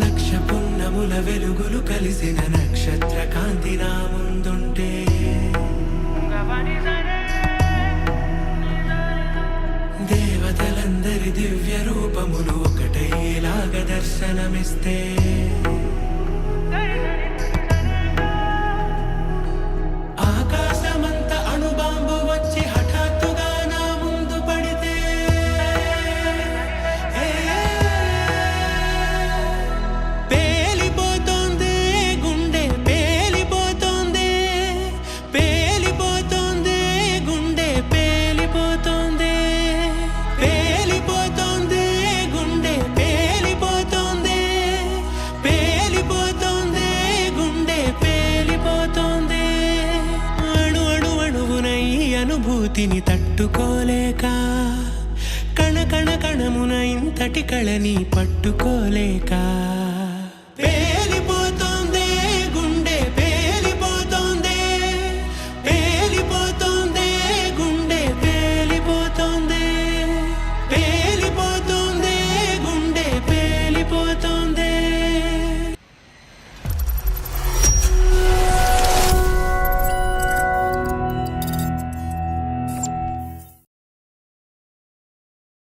లక్ష పున్నముల వెలుగులు కలిసిన నక్షత్ర కాంతి నా ముందుంటే దేవతలందరి దివ్య రూపములు ఒకటైలాగ దర్శనమిస్తే ఆకాశమంత అణుబాంబు వచ్చి హఠాత్తుగా నా ముందు పడితే పేలిపోతోంది గుండె, పేలిపోతోంది, పేలిపోతోంది గుండె, పేలిపోతోంది, పేలిపోతోంది గుండె, పేలిపోతోంది, పేలిపోతోంది గుండె, పేలిపోతోంది. అణు అణు అణువున ఈ అనుభూతిని తట్టుకోలేక కణ కణ కణమున ఇంతటి కళని పట్టుకోలేక